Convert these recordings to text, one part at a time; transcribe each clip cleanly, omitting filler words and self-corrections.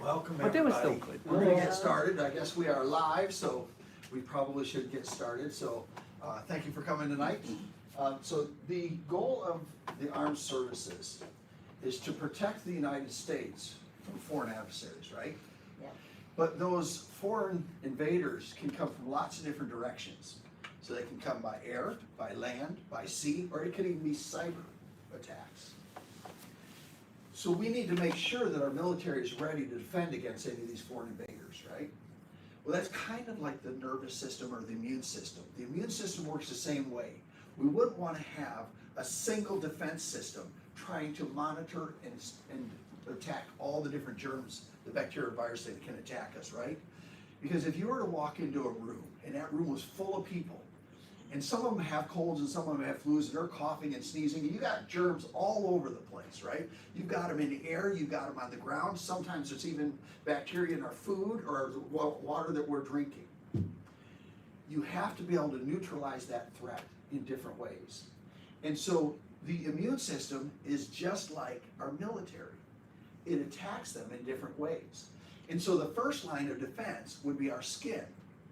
Welcome, But they were still everybody. good. We're gonna get started. I guess we are live, so we probably should get started. So, thank you for coming tonight. So the goal of the armed services is to protect the United States from foreign adversaries, right? Yeah. But those foreign invaders can come from lots of different directions. So they can come by air, by land, by sea, or it could even be cyber attacks. So we need to make sure that our military is ready to defend against any of these foreign invaders, right? Well, that's kind of like the nervous system or the immune system. The immune system works the same way. We wouldn't want to have a single defense system trying to monitor and attack all the different germs, the bacteria or virus that can attack us, right? Because if you were to walk into a room and that room was full of people, and some of them have colds and some of them have flus and they're coughing and sneezing, and you got germs all over the place, right? You've got them in the air, you've got them on the ground, sometimes there's even bacteria in our food or the water that we're drinking. You have to be able to neutralize that threat in different ways. And so the immune system is just like our military. It attacks them in different ways. And so the first line of defense would be our skin,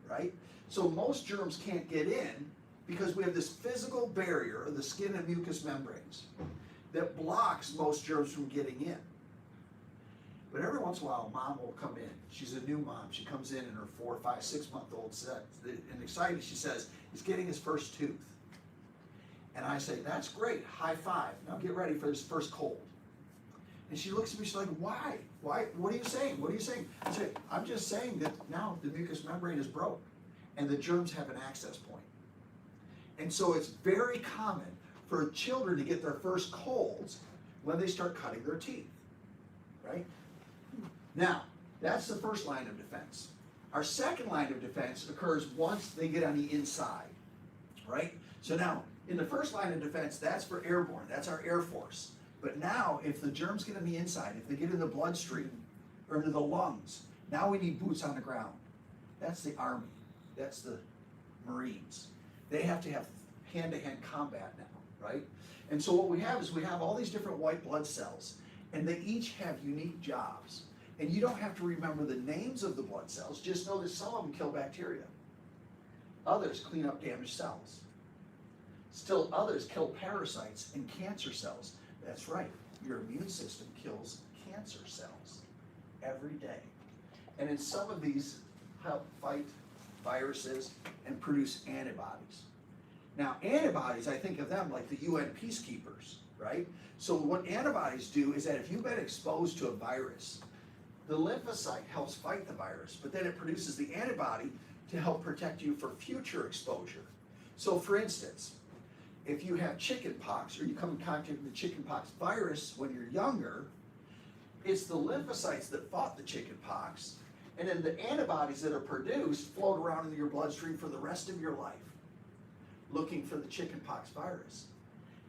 right? So most germs can't get in because we have this physical barrier of the skin and mucous membranes that blocks most germs from getting in. But every once in a while, mom will come in. She's a new mom. She comes in and her 4, 5, 6-month-old set, and excited, she says, he's getting his first tooth. And I say, that's great, high five. Now get ready for his first cold. And she looks at me, she's like, why? Why? What are you saying? What are you saying? I say, I'm just saying that now the mucous membrane is broke and the germs have an access point. And so it's very common for children to get their first colds when they start cutting their teeth, right? Now, that's the first line of defense. Our second line of defense occurs once they get on the inside, right? So now, in the first line of defense, that's for airborne, that's our Air Force. But now, if the germs get on the inside, if they get in the bloodstream or into the lungs, now we need boots on the ground. That's the Army, that's the Marines. They have to have hand-to-hand combat now, right? And so what we have is we have all these different white blood cells, and they each have unique jobs. And you don't have to remember the names of the blood cells, just know that some of them kill bacteria. Others clean up damaged cells. Still others kill parasites and cancer cells. That's right, your immune system kills cancer cells every day. And in some of these help fight viruses and produce antibodies. Now antibodies, I think of them like the UN peacekeepers, right? So what antibodies do is that if you've been exposed to a virus, the lymphocyte helps fight the virus, but then it produces the antibody to help protect you for future exposure. So for instance, if you have chicken pox or you come in contact with the chicken pox virus when you're younger, it's the lymphocytes that fought the chicken pox, and then the antibodies that are produced float around in your bloodstream for the rest of your life, looking for the chickenpox virus.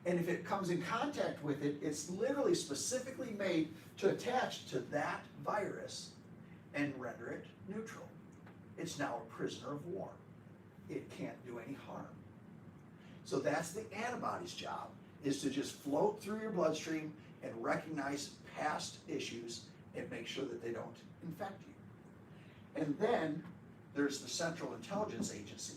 And if it comes in contact with it, it's literally specifically made to attach to that virus and render it neutral. It's now a prisoner of war. It can't do any harm. So that's the antibody's job, is to just float through your bloodstream and recognize past issues and make sure that they don't infect you. And then there's the Central Intelligence Agency.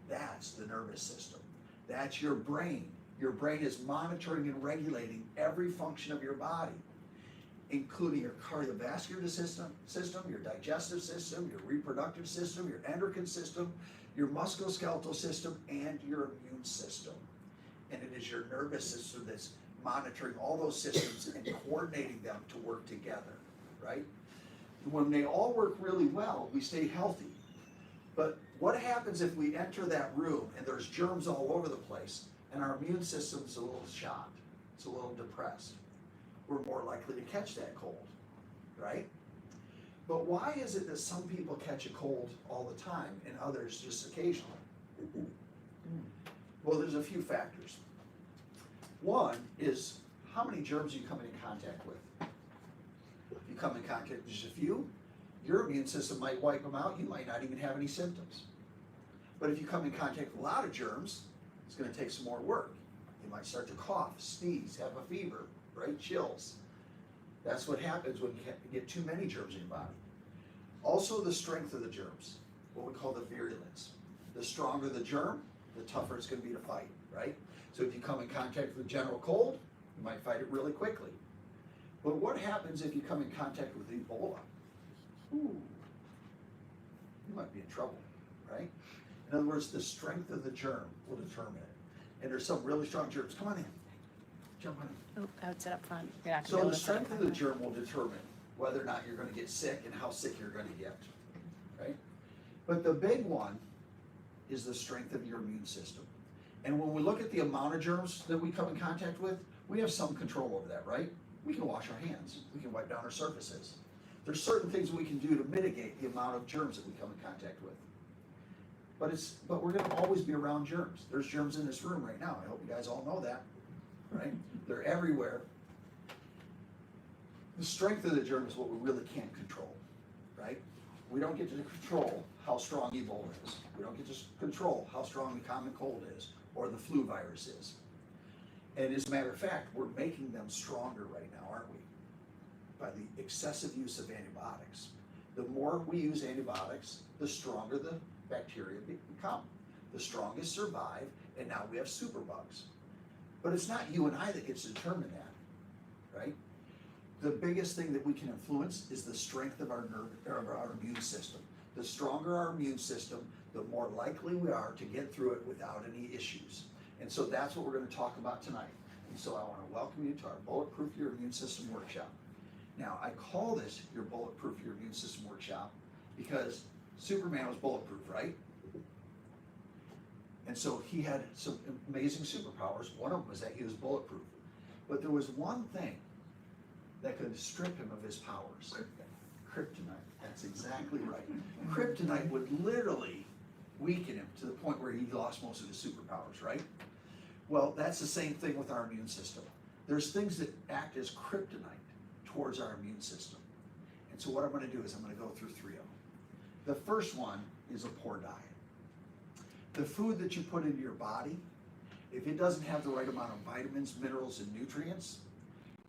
That's the nervous system. That's your brain. Your brain is monitoring and regulating every function of your body, including your cardiovascular system, your digestive system, your reproductive system, your endocrine system, your musculoskeletal system, and your immune system. And it is your nervous system that's monitoring all those systems and coordinating them to work together, right? When they all work really well, we stay healthy. But what happens if we enter that room and there's germs all over the place and our immune system's a little shot, it's a little depressed? We're more likely to catch that cold, right? But why is it that some people catch a cold all the time and others just occasionally? Well, there's a few factors. One is how many germs are you coming in contact with? If you come in contact with just a few, your immune system might wipe them out. You might not even have any symptoms. But if you come in contact with a lot of germs, it's going to take some more work. You might start to cough, sneeze, have a fever, right? Chills. That's what happens when you get too many germs in your body. Also the strength of the germs, what we call the virulence. The stronger the germ, the tougher it's going to be to fight, right? So if you come in contact with a general cold, you might fight it really quickly. But what happens if you come in contact with Ebola? Ooh, you might be in trouble, right? In other words, the strength of the germ will determine it. And there's some really strong germs. Come on in. Jump on in. Oh, I would sit up front. You're not gonna So be able the to sit up strength of the front. germ will determine whether or not you're going to get sick and how sick you're going to get, right? But the big one is the strength of your immune system. And when we look at the amount of germs that we come in contact with, we have some control over that, right? We can wash our hands. We can wipe down our surfaces. There's certain things we can do to mitigate the amount of germs that we come in contact with. But we're going to always be around germs. There's germs in this room right now. I hope you guys all know that, right? They're everywhere. The strength of the germ is what we really can't control, right? We don't get to control how strong Ebola is. We don't get to control how strong the common cold is or the flu virus is. And as a matter of fact, we're making them stronger right now, aren't we? By the excessive use of antibiotics. The more we use antibiotics, the stronger the bacteria become. The strongest survive, and now we have superbugs. But it's not you and I that gets to determine that, right? The biggest thing that we can influence is the strength of our immune system. The stronger our immune system, the more likely we are to get through it without any issues. And so that's what we're going to talk about tonight. And so I want to welcome you to our Bulletproof Your Immune System workshop. Now, I call this your Bulletproof Your Immune System workshop because Superman was bulletproof, right? And so he had some amazing superpowers. One of them was that he was bulletproof. But there was one thing that could strip him of his powers. Kryptonite. That's exactly right. Kryptonite would literally weaken him to the point where he lost most of his superpowers, right? Well, that's the same thing with our immune system. There's things that act as kryptonite towards our immune system. And so what I'm going to do is I'm going to go through three of them. The first one is a poor diet. The food that you put into your body, if it doesn't have the right amount of vitamins, minerals, and nutrients,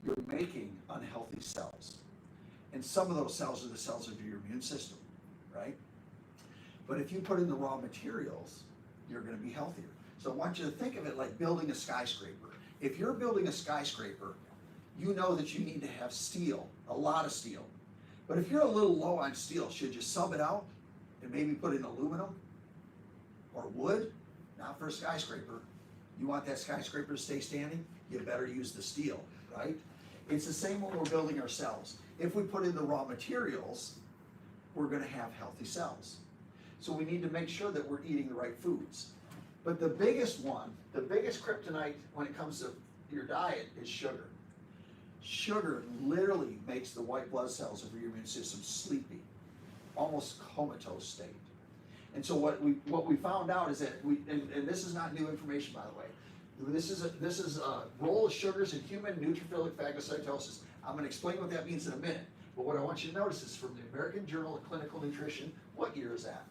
you're making unhealthy cells. And some of those cells are the cells of your immune system, right? But if you put in the raw materials, you're going to be healthier. So I want you to think of it like building a skyscraper. If you're building a skyscraper, you know that you need to have steel, a lot of steel. But if you're a little low on steel, should you sub it out and maybe put in aluminum or wood? Not for a skyscraper. You want that skyscraper to stay standing? You better use the steel, right? It's the same when we're building our cells. If we put in the raw materials, we're going to have healthy cells. So we need to make sure that we're eating the right foods. But the biggest one, the biggest kryptonite when it comes to your diet is sugar. Sugar literally makes the white blood cells of your immune system sleepy, almost comatose state. And so what we found out is that and this is not new information, by the way. This is a role of sugars in human neutrophilic phagocytosis. I'm going to explain what that means in a minute. But what I want you to notice is from the American Journal of Clinical Nutrition. What year is that?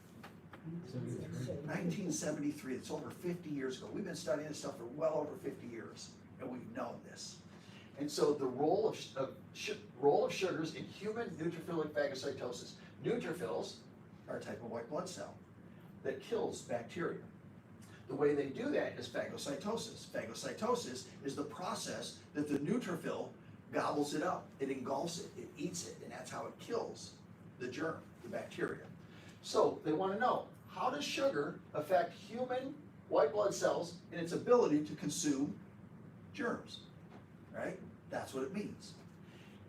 1973. It's over 50 years ago. We've been studying this stuff for well over 50 years, and we've known this. And so the role of sugars in human neutrophilic phagocytosis. Neutrophils are a type of white blood cell that kills bacteria. The way they do that is phagocytosis. Phagocytosis is the process that the neutrophil gobbles it up. It engulfs it, it eats it, and that's how it kills the germ, the bacteria. So they want to know, how does sugar affect human white blood cells and its ability to consume germs, right? That's what it means.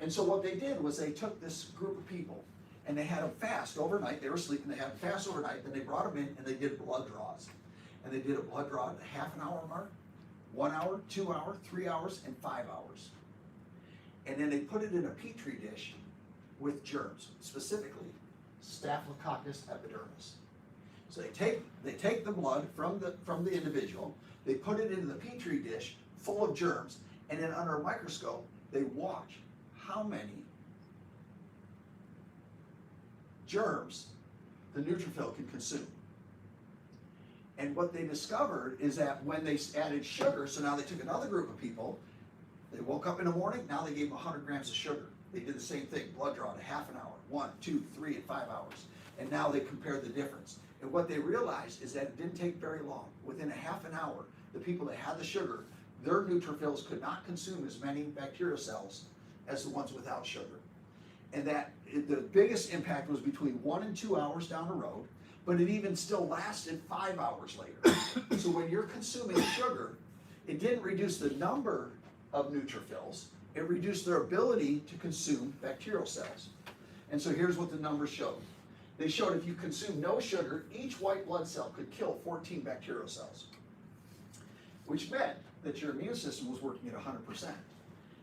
And so what they did was they took this group of people and they had them fast overnight. They were sleeping, they had them fast overnight, then they brought them in and they did blood draws. And they did a blood draw at the half an hour mark, 1 hour, 2 hours, 3 hours, and 5 hours. And then they put it in a petri dish with germs, specifically Staphylococcus epidermis. So they take the blood from the individual, they put it into the petri dish full of germs, and then under a microscope, they watch how many germs the neutrophil can consume. And what they discovered is that when they added sugar, so now they took another group of people, they woke up in the morning, now they gave them 100 grams of sugar. They did the same thing, blood draw to half an hour, 1, 2, 3, and 5 hours. And now they compared the difference. And what they realized is that it didn't take very long. Within a half an hour, the people that had the sugar, their neutrophils could not consume as many bacterial cells as the ones without sugar. And that the biggest impact was between 1 and 2 hours down the road, but it even still lasted 5 hours later. So when you're consuming sugar, it didn't reduce the number of neutrophils, it reduced their ability to consume bacterial cells. And so here's what the numbers showed. They showed if you consume no sugar, each white blood cell could kill 14 bacterial cells, which meant that your immune system was working at 100%.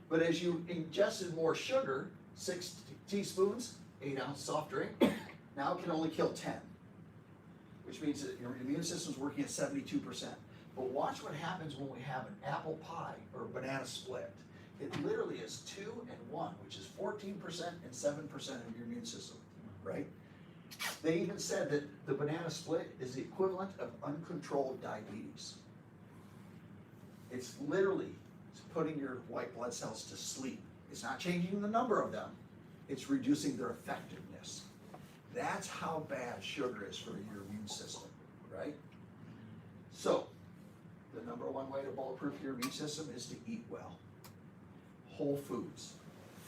But as you ingested more sugar, 6 teaspoons, 8-ounce soft drink, now it can only kill 10, which means that your immune system is working at 72%. But watch what happens when we have an apple pie or a banana split. It literally is 2 and 1, which is 14% and 7% of your immune system, right? They even said that the banana split is the equivalent of uncontrolled diabetes. It's literally putting your white blood cells to sleep. It's not changing the number of them, it's reducing their effectiveness. That's how bad sugar is for your immune system, right? So, the number one way to bulletproof your immune system is to eat well. Whole foods,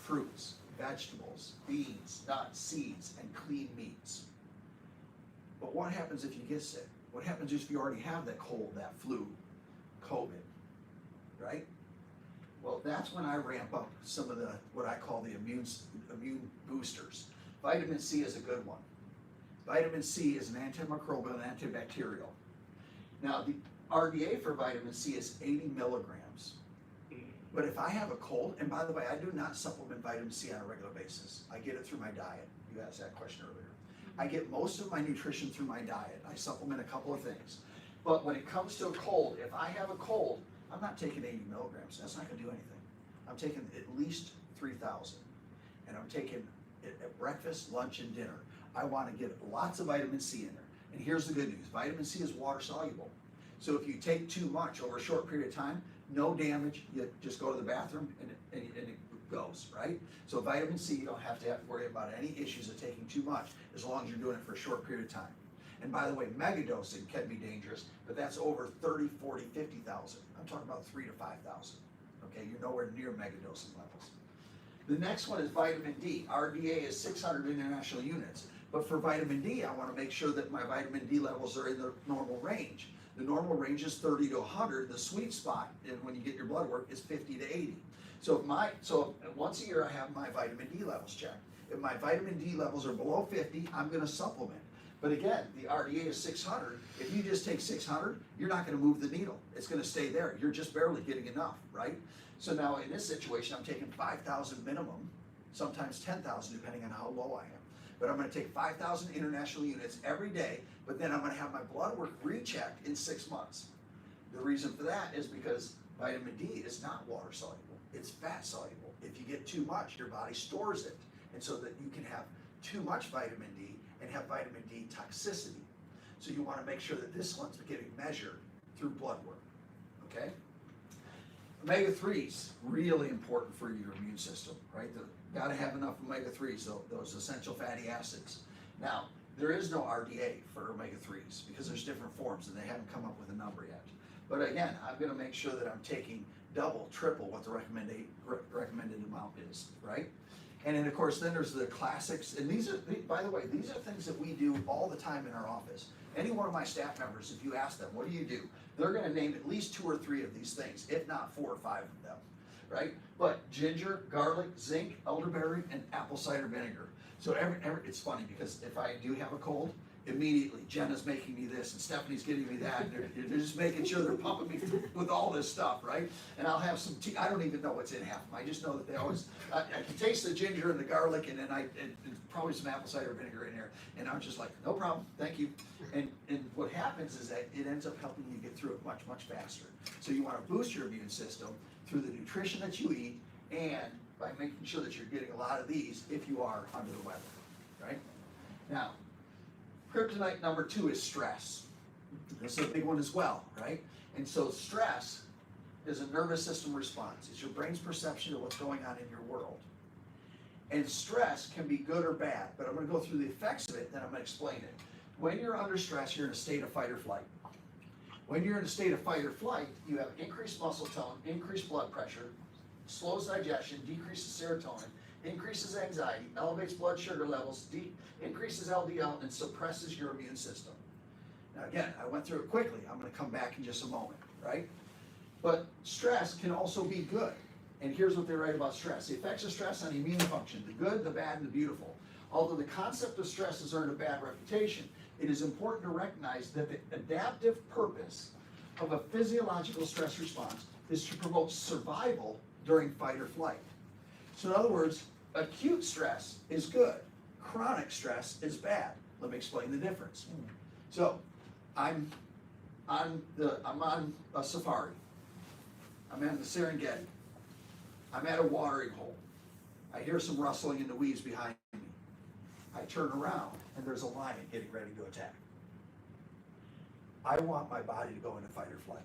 fruits, vegetables, beans, nuts, seeds, and clean meats. But what happens if you get sick? What happens if you already have that cold, that flu, COVID, right? Well, that's when I ramp up some of the, what I call the immune boosters. Vitamin C is a good one. Vitamin C is an antimicrobial and antibacterial. Now, the RDA for vitamin C is 80 milligrams. But if I have a cold, and by the way, I do not supplement vitamin C on a regular basis. I get it through my diet. You asked that question earlier. I get most of my nutrition through my diet. I supplement a couple of things. But when it comes to a cold, if I have a cold, I'm not taking 80 milligrams. That's not going to do anything. I'm taking at least 3,000. And I'm taking it at breakfast, lunch, and dinner. I want to get lots of vitamin C in there. And here's the good news. Vitamin C is water soluble. So if you take too much over a short period of time, no damage, you just go to the bathroom and it goes, right? So vitamin C, you don't have to worry about any issues of taking too much as long as you're doing it for a short period of time. And by the way, megadosing can be dangerous, but that's over 30, 40, 50,000. I'm talking about 3,000 to 5,000. Okay, you're nowhere near megadosing levels. The next one is vitamin D. RDA is 600 international units. But for vitamin D, I want to make sure that my vitamin D levels are in the normal range. The normal range is 30 to 100. The sweet spot, when you get your blood work, is 50 to 80. So once a year, I have my vitamin D levels checked. If my vitamin D levels are below 50, I'm going to supplement. But again, the RDA is 600. If you just take 600, you're not going to move the needle. It's going to stay there. You're just barely getting enough, right? So now in this situation, I'm taking 5,000 minimum, sometimes 10,000 depending on how low I am. But I'm going to take 5,000 international units every day, but then I'm going to have my blood work rechecked in 6 months. The reason for that is because vitamin D is not water soluble. It's fat soluble. If you get too much, your body stores it. And so that you can have too much vitamin D and have vitamin D toxicity. So you want to make sure that this one's getting measured through blood work, okay? Omega-3s, really important for your immune system, right? Got to have enough omega-3s, those essential fatty acids. Now, there is no RDA for omega-3s because there's different forms and they haven't come up with a number yet. But again, I'm going to make sure that I'm taking double, triple what the recommended amount is, right? And then of course, then there's the classics. And these are, by the way, these are things that we do all the time in our office. Any one of my staff members, if you ask them, what do you do? They're going to name at least 2 or 3 of these things, if not 4 or 5 of them, right? But ginger, garlic, zinc, elderberry, and apple cider vinegar. So it's funny because if I do have a cold, immediately Jenna's making me this and Stephanie's giving me that. And they're just making sure they're pumping me with all this stuff, right? And I'll have some tea. I don't even know what's in half of them. I just know that they always, I can taste the ginger and the garlic and then and probably some apple cider vinegar in there. And I'm just like, no problem, thank you. And what happens is that it ends up helping you get through it much, much faster. So you want to boost your immune system through the nutrition that you eat and by making sure that you're getting a lot of these if you are under the weather, right? Now, kryptonite number 2 is stress. This is a big one as well, right? And so stress is a nervous system response. It's your brain's perception of what's going on in your world. And stress can be good or bad, but I'm going to go through the effects of it, then I'm going to explain it. When you're under stress, you're in a state of fight or flight. When you're in a state of fight or flight, you have increased muscle tone, increased blood pressure, slows digestion, decreases serotonin, increases anxiety, elevates blood sugar levels, increases LDL, and suppresses your immune system. Now again, I went through it quickly. I'm going to come back in just a moment, right? But stress can also be good. And here's what they write about stress. The effects of stress on immune function, the good, the bad, and the beautiful. Although the concept of stress has earned a bad reputation, it is important to recognize that the adaptive purpose of a physiological stress response is to promote survival during fight or flight. So in other words, acute stress is good, chronic stress is bad. Let me explain the difference. So I'm on a safari. I'm in the Serengeti. I'm at a watering hole. I hear some rustling in the weeds behind me. I turn around and there's a lion getting ready to attack. I want my body to go into fight or flight.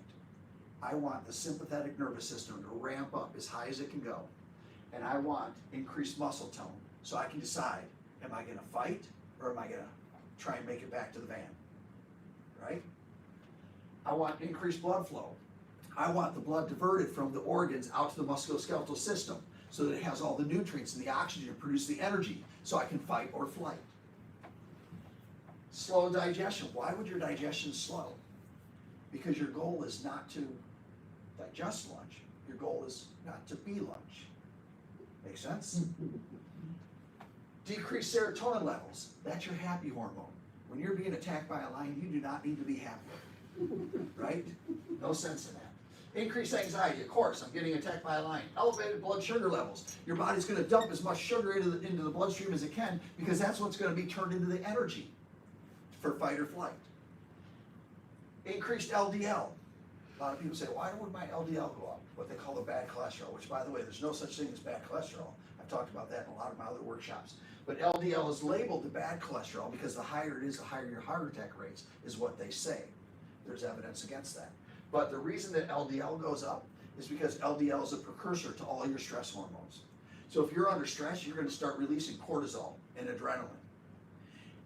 I want the sympathetic nervous system to ramp up as high as it can go. And I want increased muscle tone so I can decide, am I going to fight or am I going to try and make it back to the van? Right? I want increased blood flow. I want the blood diverted from the organs out to the musculoskeletal system so that it has all the nutrients and the oxygen to produce the energy so I can fight or flight. Slow digestion. Why would your digestion slow? Because your goal is not to digest lunch. Your goal is not to be lunch. Make sense? Decreased serotonin levels. That's your happy hormone. When you're being attacked by a lion, you do not need to be happy. Right? No sense in that. Increased anxiety, of course, I'm getting attacked by a lion. Elevated blood sugar levels. Your body's going to dump as much sugar into the bloodstream as it can because that's what's going to be turned into the energy for fight or flight. Increased LDL. A lot of people say, why would my LDL go up? What they call the bad cholesterol, which by the way, there's no such thing as bad cholesterol. I've talked about that in a lot of my other workshops. But LDL is labeled the bad cholesterol because the higher it is, the higher your heart attack rates, is what they say. There's evidence against that. But the reason that LDL goes up is because LDL is a precursor to all your stress hormones. So if you're under stress, you're going to start releasing cortisol and adrenaline.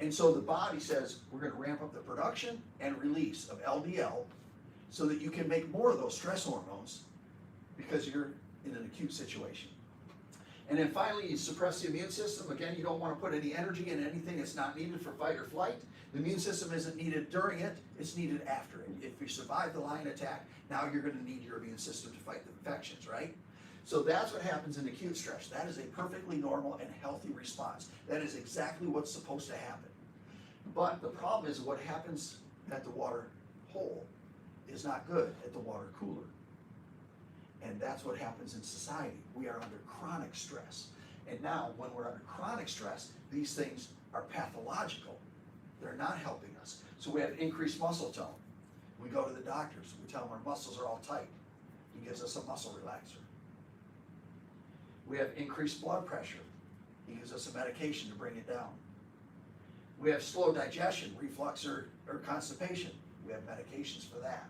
And so the body says, we're going to ramp up the production and release of LDL so that you can make more of those stress hormones because you're in an acute situation. And then finally, you suppress the immune system. Again, you don't want to put any energy in anything that's not needed for fight or flight. The immune system isn't needed during it, it's needed after it. If you survive the lion attack, now you're going to need your immune system to fight the infections, right? So that's what happens in acute stress. That is a perfectly normal and healthy response. That is exactly what's supposed to happen. But the problem is what happens at the water hole is not good at the water cooler. And that's what happens in society. We are under chronic stress. And now, when we're under chronic stress, these things are pathological. They're not helping us. So we have increased muscle tone. We go to the doctors. We tell them our muscles are all tight. He gives us a muscle relaxer. We have increased blood pressure. He gives us a medication to bring it down. We have slow digestion, reflux or constipation. We have medications for that.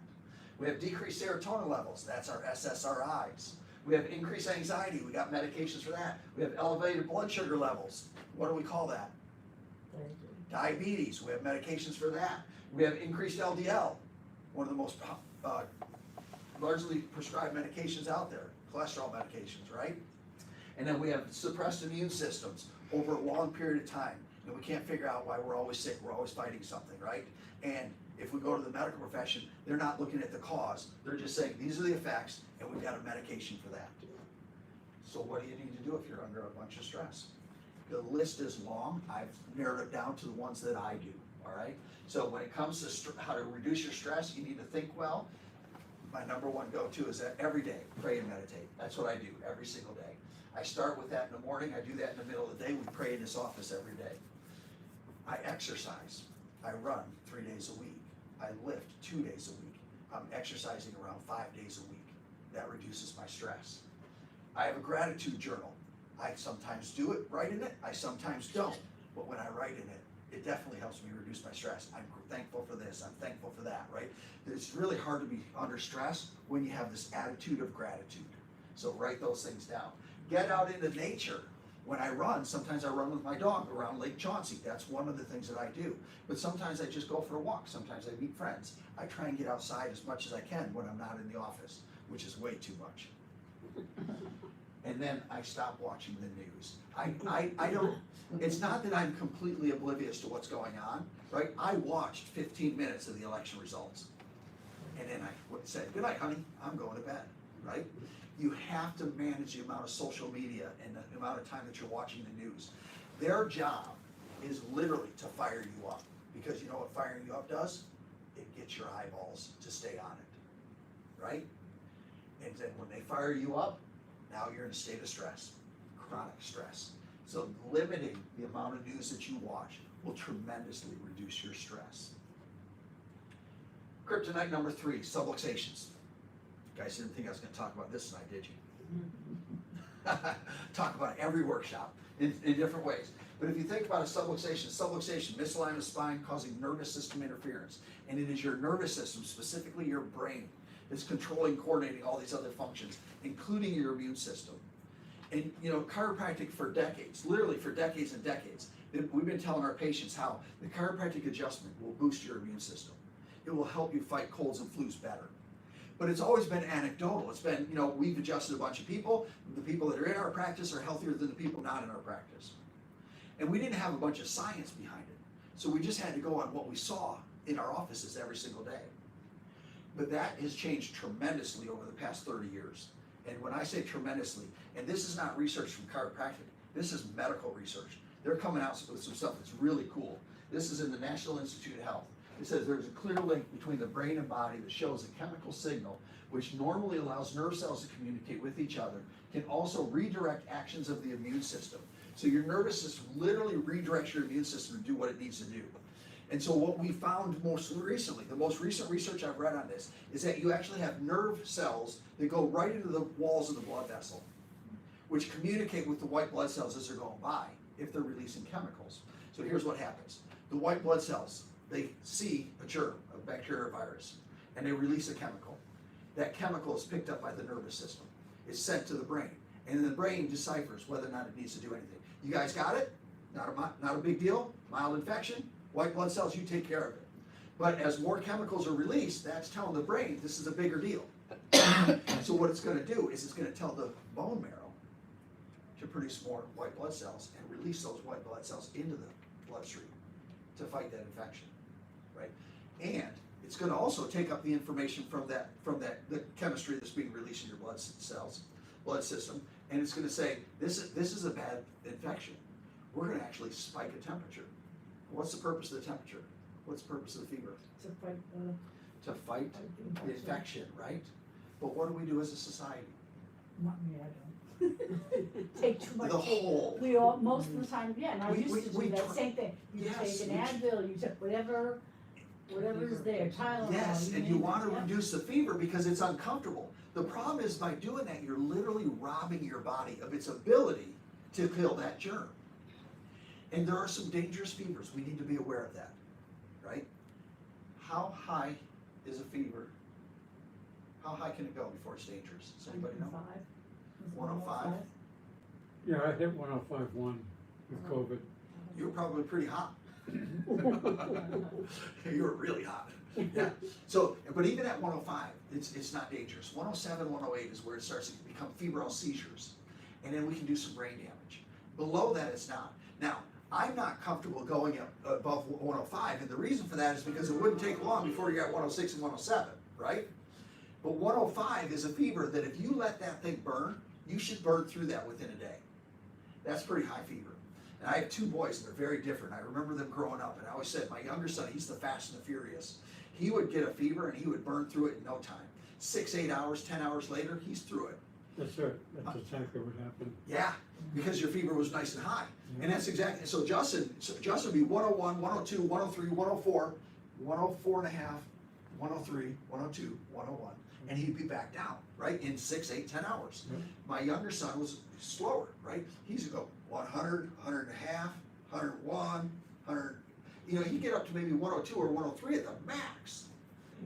We have decreased serotonin levels. That's our SSRIs. We have increased anxiety. We got medications for that. We have elevated blood sugar levels. What do we call that? Diabetes. We have medications for that. We have increased LDL, one of the most largely prescribed medications out there, cholesterol medications, right? And then we have suppressed immune systems over a long period of time. And we can't figure out why we're always sick. We're always fighting something, right? And if we go to the medical profession, they're not looking at the cause. They're just saying, these are the effects, and we've got a medication for that. So what do you need to do if you're under a bunch of stress? The list is long. I've narrowed it down to the ones that I do, all right? So when it comes to how to reduce your stress, you need to think well. My number one go-to is that every day, pray and meditate. That's what I do every single day. I start with that in the morning. I do that in the middle of the day. We pray in this office every day. I exercise. I run 3 days a week. I lift 2 days a week. I'm exercising around 5 days a week. That reduces my stress. I have a gratitude journal. I sometimes do it, write in it. I sometimes don't. But when I write in it, it definitely helps me reduce my stress. I'm thankful for this. I'm thankful for that, right? It's really hard to be under stress when you have this attitude of gratitude. So write those things down. Get out into nature. When I run, sometimes I run with my dog around Lake Chauncey. That's one of the things that I do. But sometimes I just go for a walk. Sometimes I meet friends. I try and get outside as much as I can when I'm not in the office, which is way too much. And then I stop watching the news. I don't, it's not that I'm completely oblivious to what's going on, right? I watched 15 minutes of the election results. And then I said, good night, honey, I'm going to bed, right? You have to manage the amount of social media and the amount of time that you're watching the news. Their job is literally to fire you up, because you know what firing you up does? It gets your eyeballs to stay on it, right? And then when they fire you up, now you're in a state of stress, chronic stress. So limiting the amount of news that you watch will tremendously reduce your stress. Kryptonite number 3, subluxations. You guys didn't think I was going to talk about this tonight, did you? Talk about it every workshop in different ways. But if you think about a subluxation, misalignment of spine causing nervous system interference. And it is your nervous system, specifically your brain, that's controlling, coordinating all these other functions, including your immune system. And you know, chiropractic for decades, literally for decades and decades, we've been telling our patients how the chiropractic adjustment will boost your immune system. It will help you fight colds and flus better. But it's always been anecdotal. It's been, you know, we've adjusted a bunch of people. The people that are in our practice are healthier than the people not in our practice. And we didn't have a bunch of science behind it. So we just had to go on what we saw in our offices every single day. But that has changed tremendously over the past 30 years. And when I say tremendously, and this is not research from chiropractic, this is medical research. They're coming out with some stuff that's really cool. This is in the National Institute of Health. It says there's a clear link between the brain and body that shows a chemical signal which normally allows nerve cells to communicate with each other, can also redirect actions of the immune system. So your nervous system literally redirects your immune system to do what it needs to do. And so what we found most recently, the most recent research I've read on this, is that you actually have nerve cells that go right into the walls of the blood vessel, which communicate with the white blood cells as they're going by, if they're releasing chemicals. So here's what happens. The white blood cells, they see a germ, a bacteria or virus, and they release a chemical. That chemical is picked up by the nervous system. It's sent to the brain, and the brain deciphers whether or not it needs to do anything. You guys got it? Not a big deal? Mild infection? White blood cells, you take care of it. But as more chemicals are released, that's telling the brain this is a bigger deal. So what it's going to do is it's going to tell the bone marrow to produce more white blood cells and release those white blood cells into the bloodstream to fight that infection, right? And it's going to also take up the information from the chemistry that's being released in your blood system, and it's going to say this is a bad infection. We're going to actually spike a temperature. What's the purpose of the temperature? What's the purpose of the fever? To fight the infection, right? But what do we do as a society? Not me, I don't. Take too much. The whole. We all, most of the time, yeah, and I used to we do that same thing. You yes, take an Advil, you take whatever is there, Tylenol. Yes, and you want to yeah. reduce the fever because it's uncomfortable. The problem is by doing that, you're literally robbing your body of its ability to kill that germ. And there are some dangerous fevers. We need to be aware of that, right? How high is a fever? How high can it go before it's dangerous? Does anybody know? 105? Yeah, I hit 105.1 with COVID. You were probably pretty hot. You were really hot. Yeah. So, but even at 105, it's not dangerous. 107, 108 is where it starts to become febrile seizures. And then we can do some brain damage. Below that, it's not. Now, I'm not comfortable going up above 105, and the reason for that is because it wouldn't take long before you got 106 and 107, right? But 105 is a fever that if you let that thing burn, you should burn through that within a day. That's pretty high fever. And I have 2 boys, and they're very different. I remember them growing up, and I always said, my younger son, he's the fast and the furious. He would get a fever, and he would burn through it in no time. 6, 8 hours, 10 hours later, he's through it. That's right. That's exactly what happened. Yeah, because your fever was nice and high. And that's exactly, so Justin would be 101, 102, 103, 104, 104 and a half, 103, 102, 101. And he'd be back down, right, in 6, 8, 10 hours. Yep. My younger son was slower, right? He's going to go 100, 100 and a half, 101, 100. You know, he'd get up to maybe 102 or 103 at the max.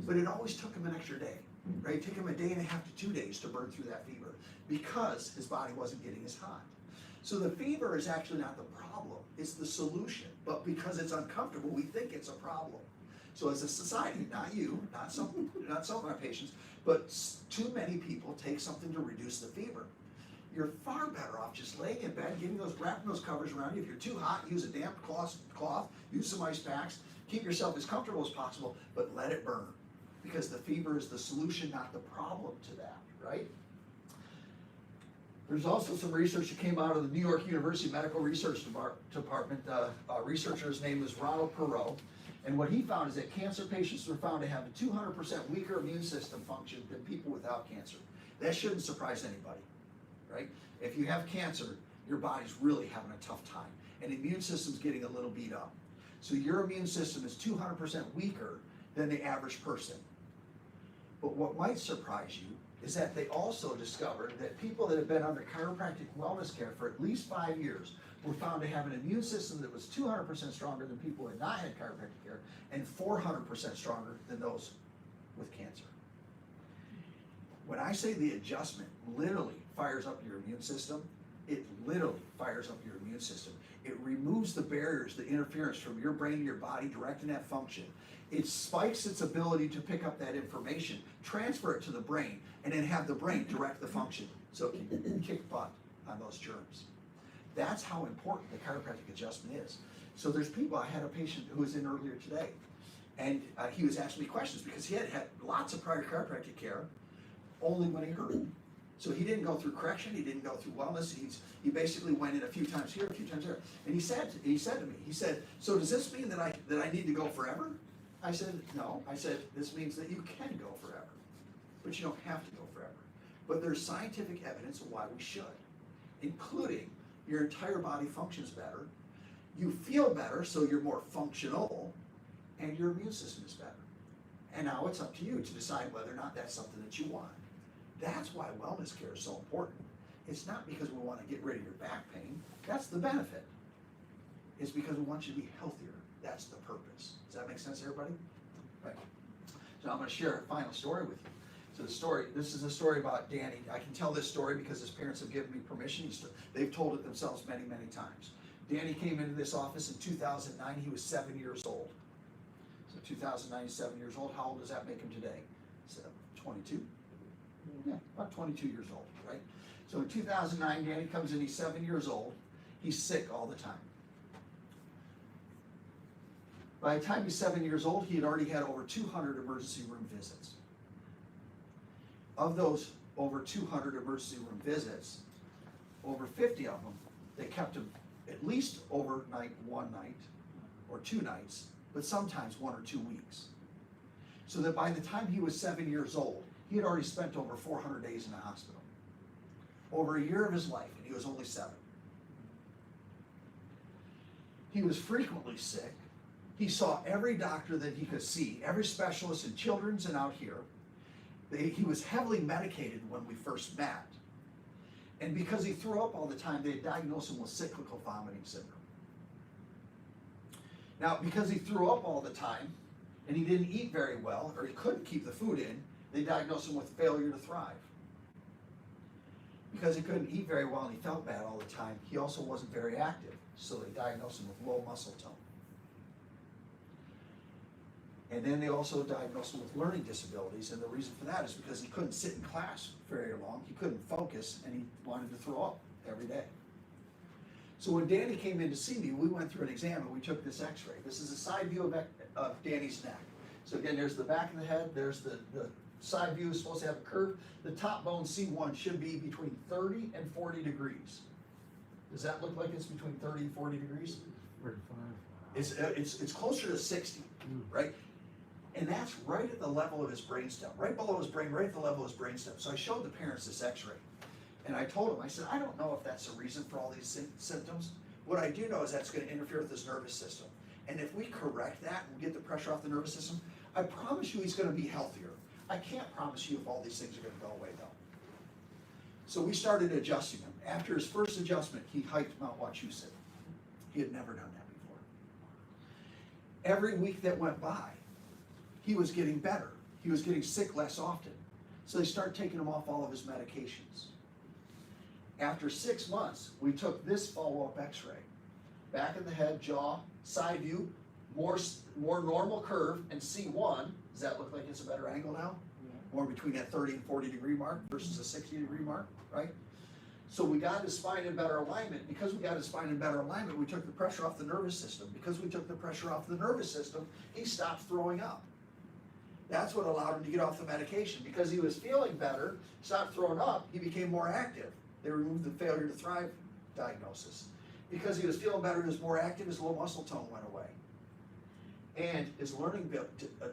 But it always took him an extra day, right? It took him a day and a half to 2 days to burn through that fever because his body wasn't getting as hot. So the fever is actually not the problem, it's the solution. But because it's uncomfortable, we think it's a problem. So as a society, not you, not some of my patients, but too many people take something to reduce the fever. You're far better off just laying in bed, wrapping those covers around you. If you're too hot, use a damp cloth, use some ice packs, keep yourself as comfortable as possible, but let it burn. Because the fever is the solution, not the problem to that, right? There's also some research that came out of the New York University Medical Research Department. A researcher's name is Ronald Perot. And what he found is that cancer patients were found to have a 200% weaker immune system function than people without cancer. That shouldn't surprise anybody, right? If you have cancer, your body's really having a tough time, and the immune system's getting a little beat up. So your immune system is 200% weaker than the average person. But what might surprise you is that they also discovered that people that have been under chiropractic wellness care for at least 5 years were found to have an immune system that was 200% stronger than people who had not had chiropractic care, and 400% stronger than those with cancer. When I say the adjustment literally fires up your immune system, it literally fires up your immune system. It removes the barriers, the interference from your brain to your body, directing that function. It spikes its ability to pick up that information, transfer it to the brain, and then have the brain direct the function so it can kick butt on those germs. That's how important the chiropractic adjustment is. So there's people, I had a patient who was in earlier today, and he was asking me questions because he had had lots of prior chiropractic care, only when he hurt. So he didn't go through correction, he didn't go through wellness, he basically went in a few times here, a few times there. And he said to me, so does this mean that I need to go forever? I said, no. I said, this means that you can go forever, but you don't have to go forever. But there's scientific evidence of why we should, including your entire body functions better, you feel better, so you're more functional, and your immune system is better. And now it's up to you to decide whether or not that's something that you want. That's why wellness care is so important. It's not because we want to get rid of your back pain. That's the benefit. It's because we want you to be healthier. That's the purpose. Does that make sense, everybody? Right. So I'm going to share a final story with you. So this is a story about Danny. I can tell this story because his parents have given me permission. They've told it themselves many, many times. Danny came into this office in 2009. He was 7 years old. So 2009, he's 7 years old. How old does that make him today? So 22? Yeah, about 22 years old, right? So in 2009, Danny comes in, he's 7 years old. He's sick all the time. By the time he's 7 years old, he had already had over 200 emergency room visits. Of those over 200 emergency room visits, over 50 of them, they kept him at least overnight, one night, or 2 nights, but sometimes 1 or 2 weeks. So that by the time he was 7 years old, he had already spent over 400 days in the hospital. Over a year of his life, and he was only 7. He was frequently sick. He saw every doctor that he could see, every specialist in children's and out here. He was heavily medicated when we first met. And because he threw up all the time, they diagnosed him with cyclical vomiting syndrome. Now, because he threw up all the time, and he didn't eat very well, or he couldn't keep the food in, they diagnosed him with failure to thrive. Because he couldn't eat very well and he felt bad all the time, he also wasn't very active, so they diagnosed him with low muscle tone. And then they also diagnosed him with learning disabilities, and the reason for that is because he couldn't sit in class very long, he couldn't focus, and he wanted to throw up every day. So when Danny came in to see me, we went through an exam and we took this x-ray. This is a side view of Danny's neck. So again, there's the back of the head, there's the side view is supposed to have a curve. The top bone, C1, should be between 30 and 40 degrees. Does that look like it's between 30 and 40 degrees? 45. It's closer to 60, right? And that's right at the level of his brainstem, right below his brain, right at the level of his brainstem. So I showed the parents this x-ray. And I told them, I said, I don't know if that's the reason for all these symptoms. What I do know is that's going to interfere with his nervous system. And if we correct that and get the pressure off the nervous system, I promise you he's going to be healthier. I can't promise you if all these things are going to go away, though. So we started adjusting him. After his first adjustment, he hiked Mount Wachusett. He had never done that before. Every week that went by, he was getting better. He was getting sick less often. So they started taking him off all of his medications. After 6 months, we took this follow-up x-ray. Back of the head, jaw, side view, more normal curve, and C1, does that look like it's a better angle now? More between that 30 and 40 degree mark versus a 60 degree mark, right? So we got his spine in better alignment. Because we got his spine in better alignment, we took the pressure off the nervous system. Because we took the pressure off the nervous system, he stopped throwing up. That's what allowed him to get off the medication. Because he was feeling better, stopped throwing up, he became more active. They removed the failure to thrive diagnosis. Because he was feeling better, he was more active, his low muscle tone went away. And his learning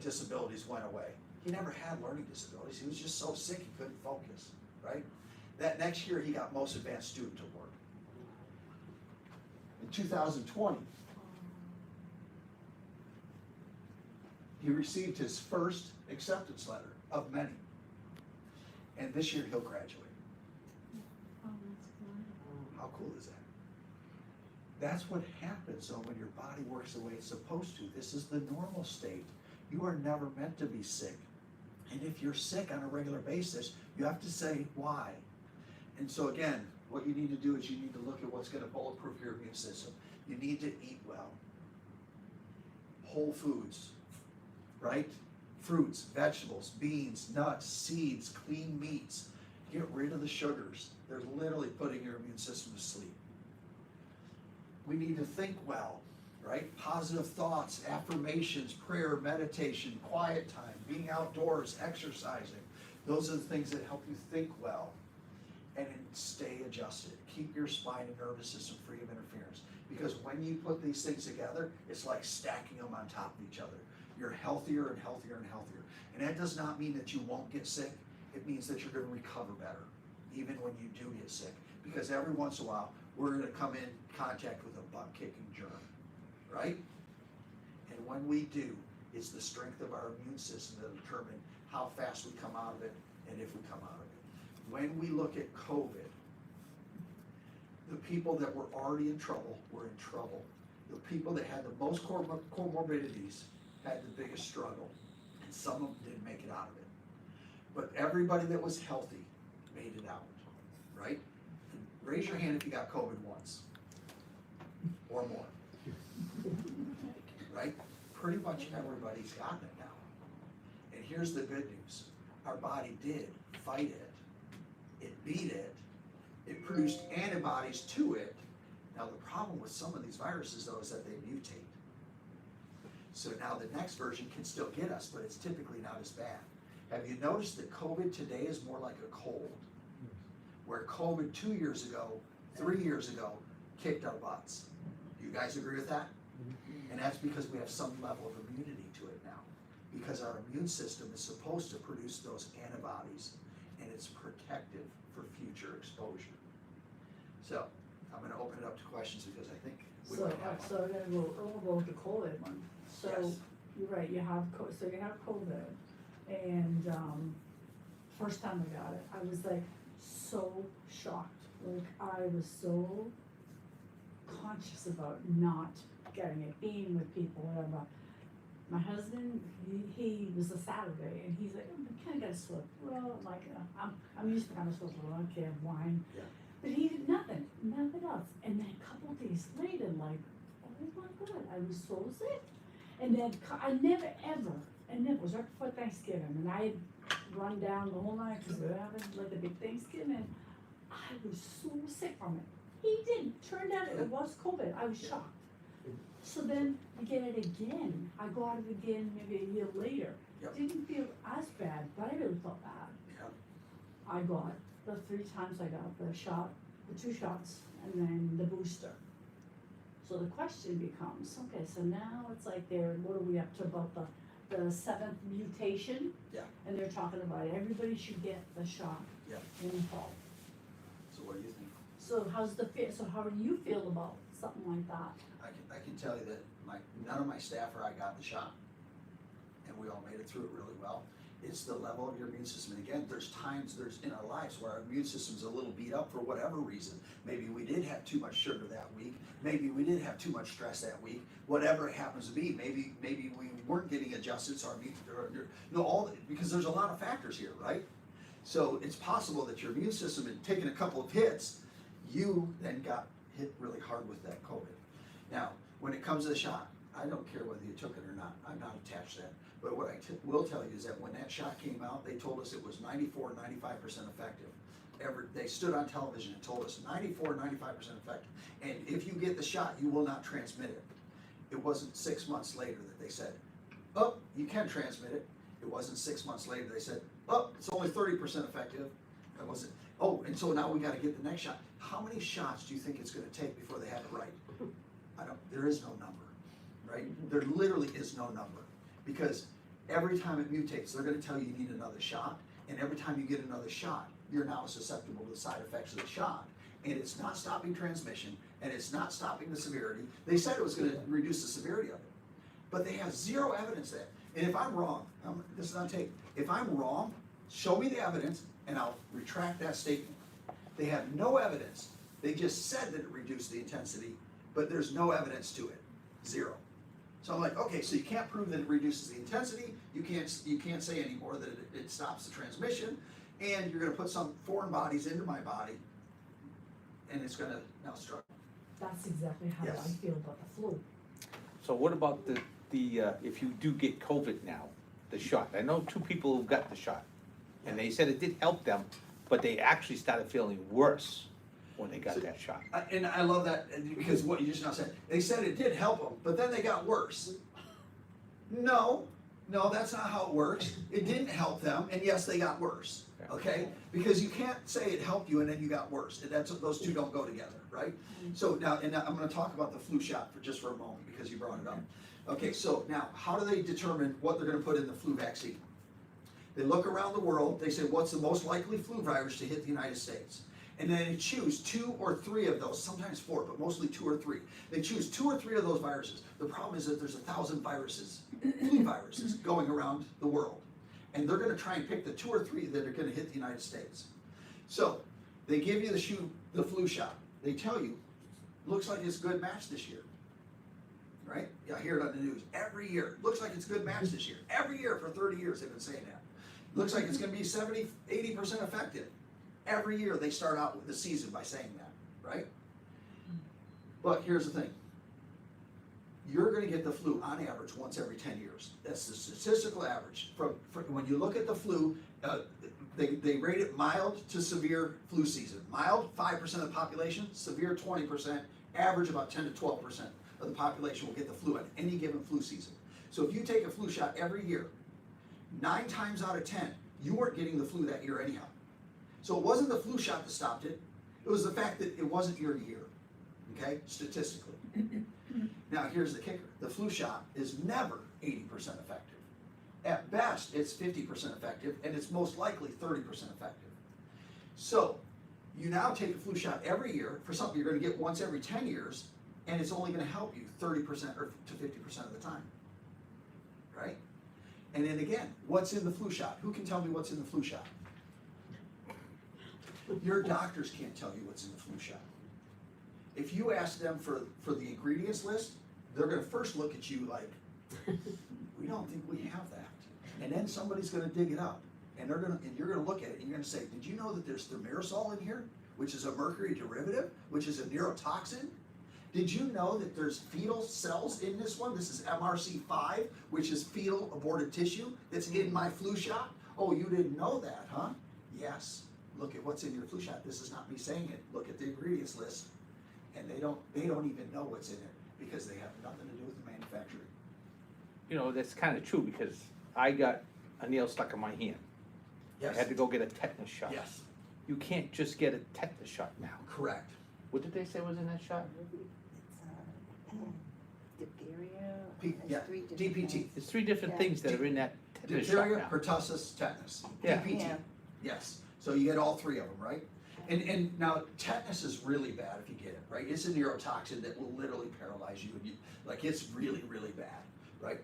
disabilities went away. He never had learning disabilities. He was just so sick he couldn't focus, right? That next year he got most advanced student award. In 2020, he received his first acceptance letter of many. And this year he'll graduate. Oh, that's good. How cool is that? That's what happens though when your body works the way it's supposed to. This is the normal state. You are never meant to be sick. And if you're sick on a regular basis, you have to say why. And so again, what you need to do is you need to look at what's going to bulletproof your immune system. You need to eat well. Whole foods, right? Fruits, vegetables, beans, nuts, seeds, clean meats. Get rid of the sugars. They're literally putting your immune system to sleep. We need to think well, right? Positive thoughts, affirmations, prayer, meditation, quiet time, being outdoors, exercising. Those are the things that help you think well. And then stay adjusted. Keep your spine and nervous system free of interference. Because when you put these things together, it's like stacking them on top of each other. You're healthier and healthier and healthier. And that does not mean that you won't get sick. It means that you're going to recover better, even when you do get sick. Because every once in a while, we're going to come in contact with a butt-kicking germ, right? And when we do, it's the strength of our immune system that will determine how fast we come out of it and if we come out of it. When we look at COVID, the people that were already in trouble were in trouble. The people that had the most comorbidities had the biggest struggle, and some of them didn't make it out of it. But everybody that was healthy made it out, right? And raise your hand if you got COVID once or more, right? Pretty much everybody's gotten it now. And here's the good news. Our body did fight it. It beat it. It produced antibodies to it. Now the problem with some of these viruses though is that they mutate. So now the next version can still get us, but it's typically not as bad. Have you noticed that COVID today is more like a cold? Where COVID 2 years ago, 3 years ago, kicked our butts. Do you guys agree with that? And that's because we have some level of immunity to it now. Because our immune system is supposed to produce those antibodies, and it's protective for future exposure. So I'm going to open it up to questions because I think we might have one. So then we'll go to COVID one. So Yes. you're right, you have COVID, and first time I got it, I was like so shocked. Like I was so conscious about not getting it, being with people, whatever. My husband, he was a Saturday, and he's like, oh, we kind of got to slip. Well, like, I'm used to kind of slip, I don't care, wine. Yeah. But he did nothing else. And then a couple days later, like, oh my God, I was so sick. And then I never ever, and it was right before Thanksgiving, and I had run down the whole night because we were having like a big Thanksgiving. I was so sick from it. He didn't. Turned out it was COVID. I was shocked. So then I get it again. I got it again maybe a year later. Yep. Didn't feel as bad, but I really felt bad. Yep. I got the 3 times I got the shot, the 2 shots, and then the booster. So the question becomes, okay, so now it's like what are we up to about the 7th mutation? Yeah. And they're talking about everybody should get the shot Yeah. in the fall. So what do you think? So how do you feel about something like that? I can tell you that none of my staff or I got the shot, and we all made it through it really well. It's the level of your immune system. And again, there's times in our lives where our immune system's a little beat up for whatever reason. Maybe we did have too much sugar that week. Maybe we did have too much stress that week. Whatever it happens to be. Maybe we weren't getting adjusted, so our immune, because there's a lot of factors here, right? So it's possible that your immune system had taken a couple of hits, You then got hit really hard with that COVID. Now, when it comes to the shot, I don't care whether you took it or not, I'm not attached to that. But what I will tell you is that when that shot came out, they told us it was 94, 95% effective. They stood on television and told us 94, 95% effective. And if you get the shot, you will not transmit it. It wasn't 6 months later that they said, oh, you can transmit it. It wasn't 6 months later they said, oh, it's only 30% effective. It wasn't, oh, and so now we gotta get the next shot. How many shots do you think it's gonna take before they have it right? There is no number, right? There literally is no number. Because every time it mutates, they're gonna tell you you need another shot. And every time you get another shot, you're now susceptible to the side effects of the shot. And it's not stopping transmission, and it's not stopping the severity. They said it was gonna reduce the severity of it, but they have zero evidence that. And if I'm wrong, this is on tape, if I'm wrong, show me the evidence, and I'll retract that statement. They have no evidence. They just said that it reduced the intensity, but there's no evidence to it, zero. So I'm like, okay, so you can't prove that it reduces the intensity, you can't say anymore that it stops the transmission, and you're gonna put some foreign bodies into my body, and it's gonna now struggle. That's exactly how I Yes. feel about the flu. So what about the if you do get COVID now, the shot? I know 2 people who got the shot, and they said it did help them, but they actually started feeling worse when they got that shot. And I love that, because what you just now said, they said it did help them, but then they got worse. No, that's not how it works. It didn't help them, and yes, they got worse, okay? Because you can't say it helped you and then you got worse. Those two don't go together, right? So now, and I'm gonna talk about the flu shot for a moment, because you brought it up. Okay, so now, how do they determine what they're gonna put in the flu vaccine? They look around the world, they say, what's the most likely flu virus to hit the United States? And then they choose 2 or 3 of those, sometimes 4, but mostly 2 or 3. They choose 2 or 3 of those viruses. The problem is that there's 1,000 viruses, flu viruses, going around the world. And they're gonna try and pick the 2 or 3 that are gonna hit the United States. So, they give you the flu shot. They tell you, looks like it's a good match this year. Right? I hear it on the news every year. Looks like it's a good match this year. Every year for 30 years they've been saying that. Looks like it's gonna be 70, 80% effective. Every year they start out with the season by saying that, right? But here's the thing. You're gonna get the flu on average once every 10 years. That's the statistical average. From when you look at the flu, they rate it mild to severe flu season. Mild, 5% of the population, severe 20%, average about 10 to 12% of the population will get the flu at any given flu season. So if you take a flu shot every year, 9 times out of 10, you weren't getting the flu that year anyhow. So it wasn't the flu shot that stopped it, it was the fact that it wasn't your year, okay, statistically. Now here's the kicker, the flu shot is never 80% effective. At best, it's 50% effective, and it's most likely 30% effective. So, you now take a flu shot every year for something you're gonna get once every 10 years, and it's only gonna help you 30% or to 50% of the time, right? And then again, what's in the flu shot? Who can tell me what's in the flu shot? Your doctors can't tell you what's in the flu shot. If you ask them for the ingredients list, they're gonna first look at you like, we don't think we have that. And then somebody's gonna dig it up, and you're gonna look at it and you're gonna say, did you know that there's thimerosal in here, which is a mercury derivative, which is a neurotoxin? Did you know that there's fetal cells in this one? This is MRC5, which is fetal aborted tissue that's in my flu shot. Oh, you didn't know that, huh? Yes. Look at what's in your flu shot. This is not me saying it. Look at the ingredients list. And they don't even know what's in it because they have nothing to do with the manufacturing. You know, that's kind of true, because I got a nail stuck in my hand. Yes. I had to go get a tetanus shot. Yes. You can't just get a tetanus shot now. Correct. What did they say was in that shot? Diphtheria. Yeah, DPT. There's 3 different things that are in that tetanus shot Diphtheria, now. pertussis, tetanus. Yeah. DPT. Yeah. Yes. So you get all 3 of them, right? And now tetanus is really bad if you get it, right? It's a neurotoxin that will literally paralyze you, and like it's really, really bad, right?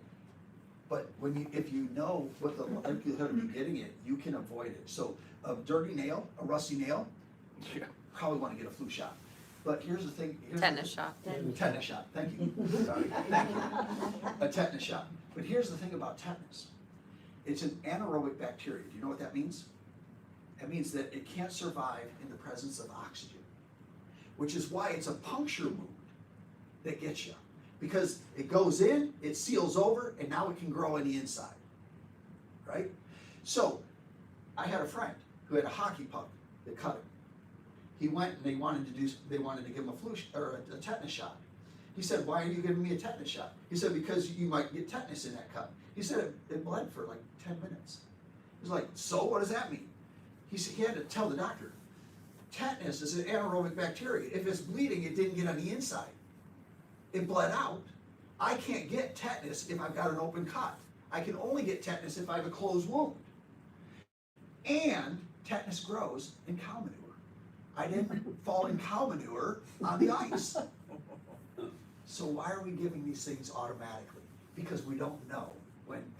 But if you know what the likelihood of you getting it, you can avoid it. So a dirty nail, a rusty nail, Yeah. probably want to get a flu shot. But here's the thing. Tetanus shot. Tetanus shot, thank you. Sorry, thank you. A tetanus shot. But here's the thing about tetanus. It's an anaerobic bacteria. Do you know what that means? That means that it can't survive in the presence of oxygen. which is why it's a puncture wound that gets you. Because it goes in, it seals over, and now it can grow on the inside, right? So, I had a friend who had a hockey puck that cut him. He went and they wanted to give him a a tetanus shot. He said, "Why are you giving me a tetanus shot?" He said, "Because you might get tetanus in that cut." He said it bled for like 10 minutes. He was like, "So what does that mean?" He said he had to tell the doctor, tetanus is an anaerobic bacteria. If it's bleeding, it didn't get on the inside. It bled out. I can't get tetanus if I've got an open cut. I can only get tetanus if I have a closed wound. And tetanus grows in cow manure. I didn't fall in cow manure on the ice. So why are we giving these things automatically? Because we don't know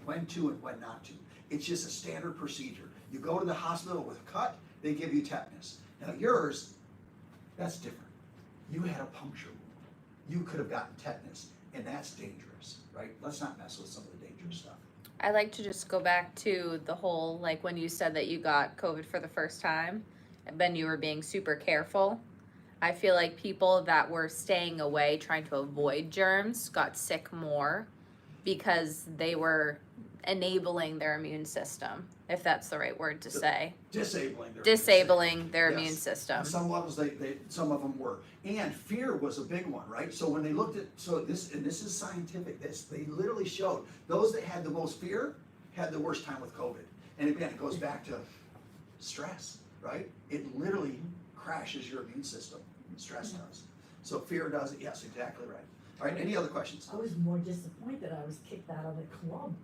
when to and when not to. It's just a standard procedure. You go to the hospital with a cut, they give you tetanus. Now yours, that's different. You had a puncture wound. You could have gotten tetanus, and that's dangerous, right? Let's not mess with some of the dangerous stuff. I like to just go back to the whole, like when you said that you got COVID for the first time, and then you were being super careful. I feel like people that were staying away, trying to avoid germs, got sick more because they were enabling their immune system, if that's the right word to say. Disabling Their Yes. immune system. On some levels, some of them were. And fear was a big one, right? So when they looked at, this is scientific, they literally showed those that had the most fear had the worst time with COVID. And again, it goes back to stress, right? It literally crashes your immune system, stress does. So fear does it, yes, exactly right. All right, any other questions? I was more disappointed I was kicked out of the club.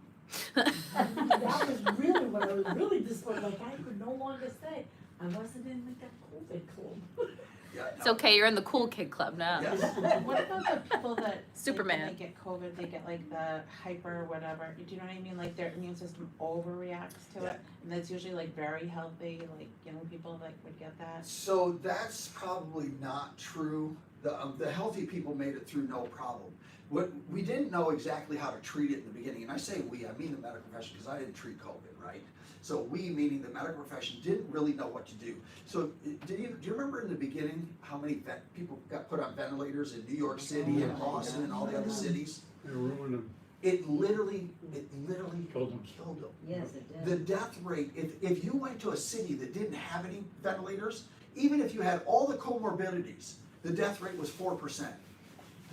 That was really what I was really disappointed, like I could no longer say, I wasn't in like a COVID club. Yeah, It's no. okay, you're in the cool kid club now. Yes. What about the people that, Superman. like, when they get COVID, they get like the hyper whatever, do you know what I mean? Like their immune system overreacts to Yeah. it, and that's usually like very healthy, like young people that would get that. So that's probably not true. The healthy people made it through no problem. What we didn't know exactly how to treat it in the beginning, and I say we, I mean the medical profession, because I didn't treat COVID, right? So we, meaning the medical profession, didn't really know what to do. So do you remember in the beginning how many people got put on ventilators in New York City and Boston and all the other cities? They ruined them. It literally Killed them. killed them. Yes, it The did. death rate, if you went to a city that didn't have any ventilators, even if you had all the comorbidities, the death rate was 4%.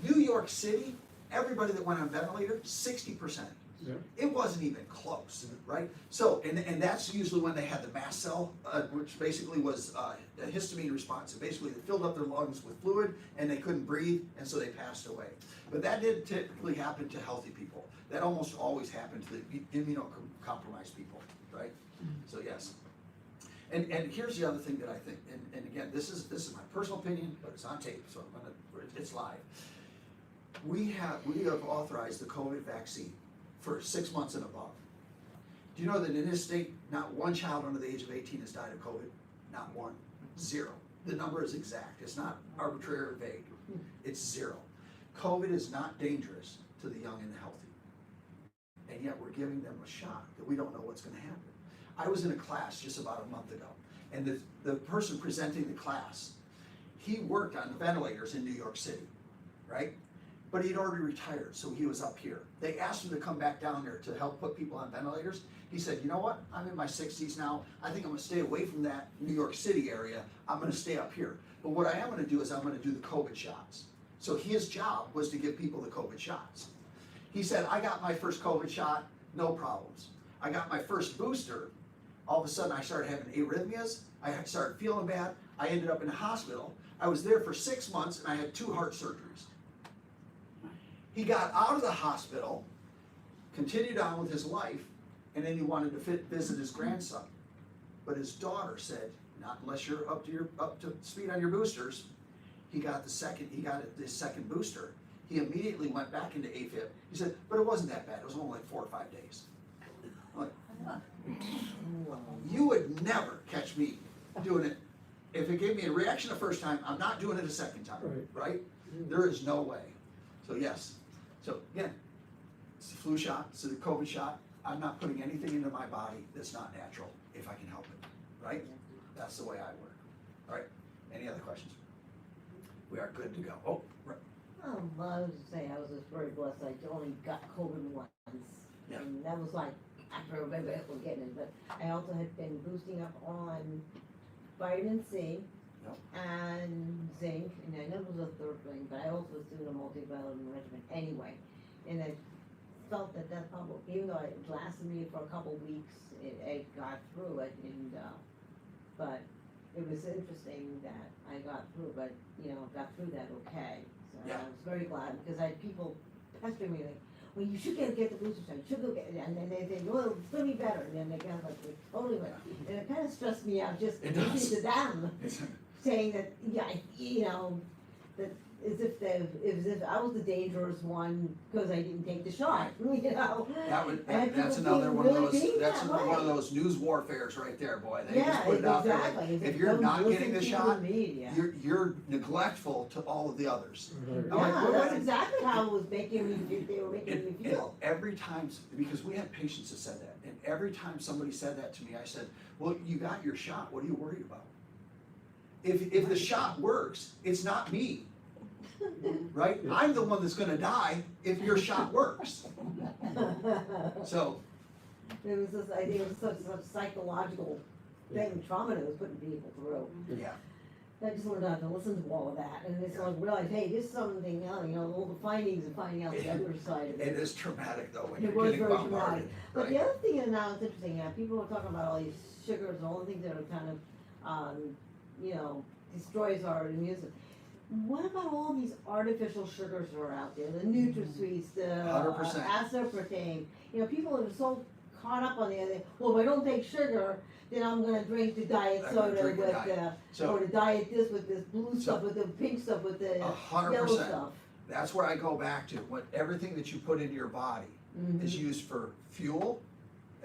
New York City, everybody that went on ventilator, 60%. Yeah. It wasn't even close, right? So, and that's usually when they had the mast cell, which basically was a histamine response. So basically, they filled up their lungs with fluid and they couldn't breathe, and so they passed away. But that didn't typically happen to healthy people. That almost always happened to the immunocompromised people, right? So yes. And here's the other thing that I think, and again, this is my personal opinion, but it's on tape, so it's live. We have authorized the COVID vaccine for 6 months and above. Do you know that in this state, not one child under the age of 18 has died of COVID? Not one. 0. The number is exact. It's not arbitrary or vague. It's 0. COVID is not dangerous to the young and the healthy. And yet we're giving them a shot that we don't know what's going to happen. I was in a class just about a month ago, and the person presenting the class, he worked on ventilators in New York City, right? But he'd already retired, so he was up here. They asked him to come back down there to help put people on ventilators. He said, you know what, I'm in my 60s now. I think I'm gonna stay away from that New York City area. I'm gonna stay up here. But what I am gonna do is I'm gonna do the COVID shots. So his job was to give people the COVID shots. He said, I got my first COVID shot, no problems. I got my first booster, all of a sudden I started having arrhythmias, I started feeling bad, I ended up in the hospital. I was there for 6 months and I had 2 heart surgeries. He got out of the hospital, continued on with his life, and then he wanted to visit his grandson. But his daughter said, not unless you're up to speed on your boosters. He got his second booster. He immediately went back into AFib. He said, but it wasn't that bad, it was only like 4 or 5 days. I'm like, you would never catch me doing it. If it gave me a reaction the first time, I'm not doing it a second time, right? There is no way. So yes, so again, it's the flu shot, it's the COVID shot. I'm not putting anything into my body that's not natural, if I can help it, right? That's the way I work. All right, any other questions? we are good to go. Oh, right. I was to say, I was just very blessed, I only got COVID once. Yeah. And that was like, after everybody was getting it, but I also had been boosting up on vitamin C. Yep. And zinc, and I know it was a third thing, but I also was doing a multivitamin regimen anyway. And I felt that probably, even though it lasted me for a couple weeks, it got through it, and, but it was interesting that I got through, but, got through that okay. So Yeah. I was very glad, because I had people pestering me like, well, you should get the booster shot, you should go get it, and then they think, well, it's gonna be better, and then they kind of like, totally went, and it kind of stressed me out just It listening does. to them, saying that, that as if I was the dangerous one because I didn't take the shot, And That's people another feel one of really those, being that's that one of way. those news warfares right there, boy. They just Yeah, put it out there. exactly. Like, It's if you're don't not listen getting the to shot, media. you're neglectful to all of the others. Right. I'm like, Yeah, wait, that's wait. exactly how it was making me, they were making me And feel. every time, because we had patients that said that, and every time somebody said that to me, I said, well, you got your shot, what are you worried about? If the shot works, it's not me, right? I'm the one that's gonna die if your shot works. So, It was just, I think it was such psychological thing, trauma that was putting people through. yeah, I just learned how to listen to all of that, and it's like, realize, hey, this is something else, all the findings and finding out the other side of it it. is traumatic though, when It you're was getting very bombarded, traumatic. But right? the other thing, and now it's interesting, people were talking about all these sugars and all the things that are kind of, destroys our immune system. What about all these artificial sugars that are out there, the NutraSweets, the 100%. aspartame? People are so caught up on the other, well, if I don't take sugar, then I'm gonna drink the diet I'm gonna soda drink the with diet. or So, the diet this with this blue So- stuff, with the pink stuff, with the 100%. yellow stuff. that's where I go back to, what, everything that you put into your body Mhm. is used for fuel,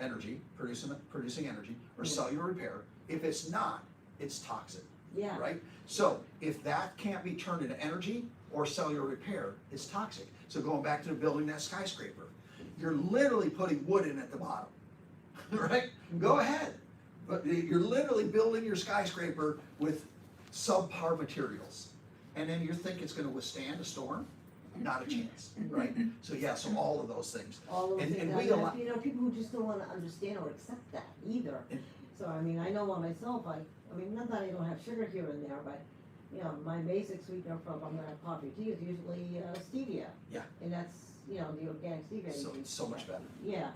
energy, producing energy, or Yeah. cellular repair. If it's not, it's toxic, Yeah, right? So if that can't be turned into energy or cellular repair, it's toxic. So going back to building that skyscraper, you're literally putting wood in at the bottom, right? Go ahead, but you're literally building your skyscraper with subpar materials. And then you think it's gonna withstand a storm? Not a chance, right? So yeah, so all of those things. all those And- things, and we and allow- people who just don't wanna understand or accept that either. And- So, I mean, I know on myself, not that I don't have sugar here and there, but, my basic sweetener from, if I'm gonna have coffee or tea is usually, stevia. Yeah. And that's, the organic stevia. So you it's so much better. Yeah,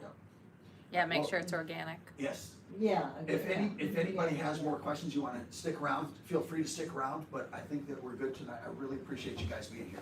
Yeah, make Well- sure it's organic. Yes. yeah. I If get that. if anybody Yeah, has yeah. more questions, you wanna stick around, feel free to stick around, but I think that we're good tonight. I really appreciate you guys being here.